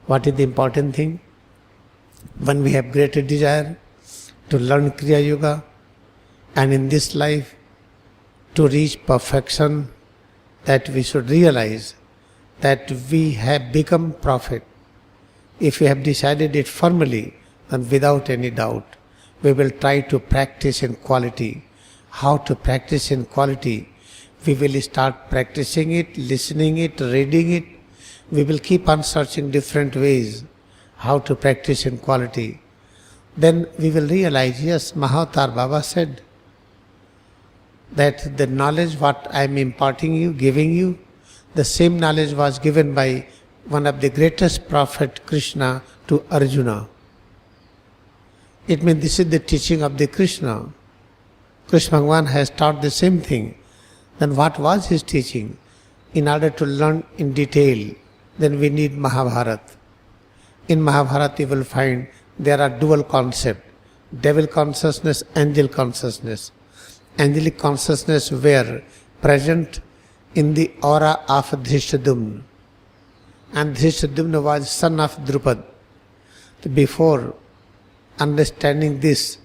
What is the important thing? When we have greater desire to learn Kriya Yoga, and in this life to reach perfection, that we should realize that we have become prophet. If we have decided it firmly, then without any doubt, we will try to practice in quality. How to practice in quality? We will start practicing it, listening it, reading it. We will keep on searching different ways how to practice in quality. Then we will realize, yes, Mahavatar Baba said that the knowledge what I am imparting you, giving you, the same knowledge was given by one of the greatest prophet, Krishna, to Arjuna. It means this is the teaching of the Krishna. Krishna Bhagavan has taught the same thing. Then what was his teaching? In order to learn in detail, then we need Mahabharata. In Mahabharata you will find there are dual concepts, devil consciousness, angel consciousness. Angelic consciousness were present in the aura of Dhrishtadyumna. And Dhrishtadyumna was son of Drupad. Before understanding this,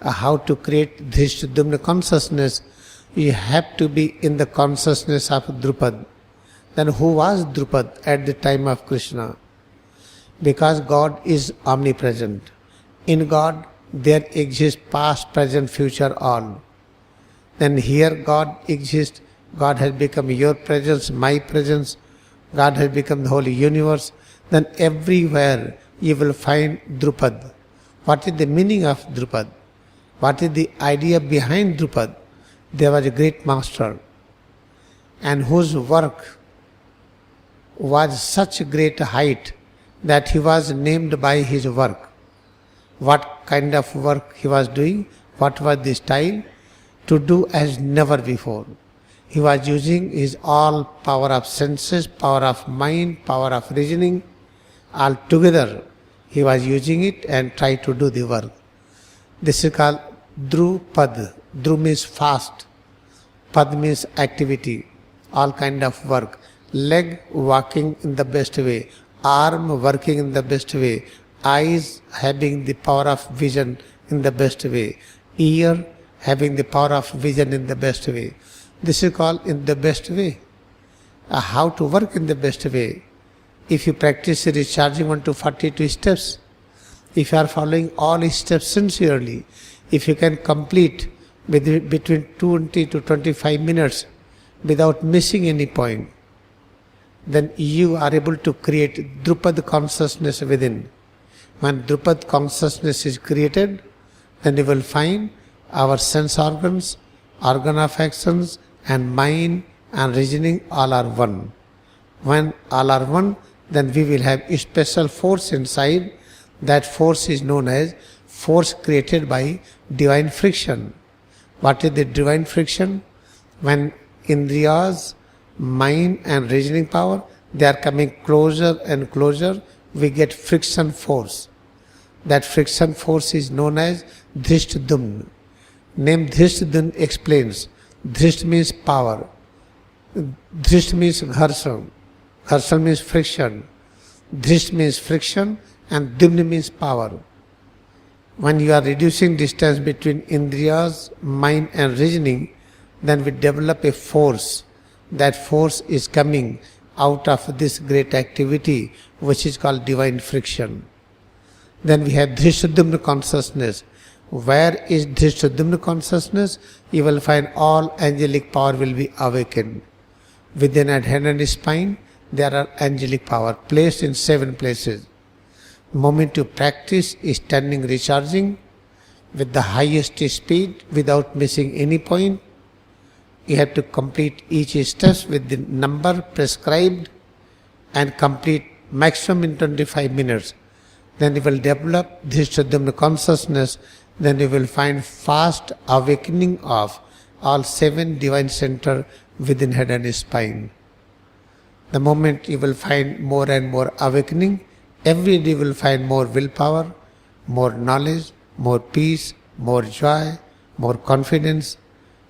how to create Dhrishtadyumna consciousness, you have to be in the consciousness of Drupad. Then who was Drupad at the time of Krishna? Because God is omnipresent. In God there exists past, present, future, all. Then here God exists, God has become your presence, my presence, God has become the whole universe. Then everywhere you will find Drupad. What is the meaning of Drupad? What is the idea behind Drupad? There was a great master, and whose work was such a great height that he was named by his work. What kind of work he was doing? What was the style? To do as never before. He was using his all power of senses, power of mind, power of reasoning, all together. He was using it and tried to do the work. This is called Drupad. Dhru means fast. Pad means activity, all kind of work. Leg walking in the best way, arm working in the best way, eyes having the power of vision in the best way, ear having the power of vision in the best way. This is called in the best way. How to work in the best way? If you practice recharging 1 to 42 steps, if you are following all steps sincerely, if you can complete between 20 to 25 minutes without missing any point, then you are able to create Drupad consciousness within. When Drupad consciousness is created, then you will find our sense organs, organ of actions, and mind and reasoning all are one. When all are one, then we will have a special force inside. That force is known as force created by divine friction. What is the divine friction? When Indriyas, mind and reasoning power, they are coming closer and closer, we get friction force. That friction force is known as Dhrishtadyumna. Name Dhrishtadyumna explains. Drisht means power. Drisht means gharshan. Gharshan means friction. Drisht means friction and Dyumna means power. When you are reducing distance between Indriyas, mind and reasoning, then we develop a force. That force is coming out of this great activity which is called divine friction. Then we have Dhrishtadyumna consciousness. Where is Dhrishtadyumna consciousness? You will find all angelic power will be awakened. Within a head and spine, there are angelic power placed in 7 places. The moment you practice is standing recharging with the highest speed without missing any point. You have to complete each step with the number prescribed and complete maximum in 25 minutes. Then you will develop Dhrishtadyumna consciousness. Then you will find fast awakening of all 7 divine centers within head and spine. The moment you will find more and more awakening, every day you will find more willpower, more knowledge, more peace, more joy, more confidence,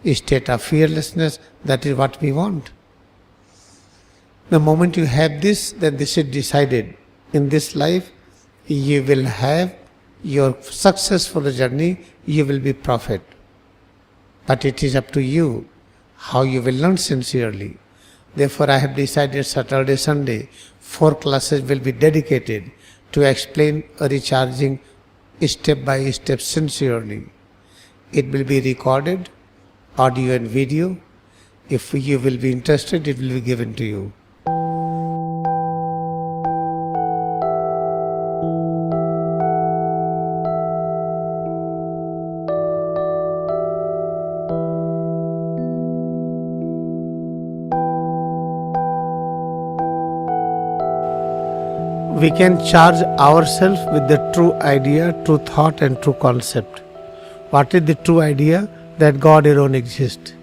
a state of fearlessness. That is what we want. The moment you have this, then this is decided. in this life, you will have your successful journey, you will be prophet. But it is up to you how you will learn sincerely. Therefore, I have decided Saturday, Sunday, 4 classes will be dedicated to explain recharging step by step sincerely. It will be recorded, audio and video. If you will be interested, it will be given to you. We can charge ourselves with the true idea, true thought and true concept. What is the true idea? That God alone exists.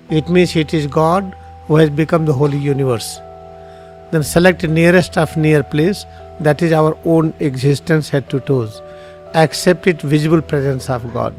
It means it is God who has become the holy universe. Then select nearest of near place, that is our own existence head to toes. Accept it visible presence of God.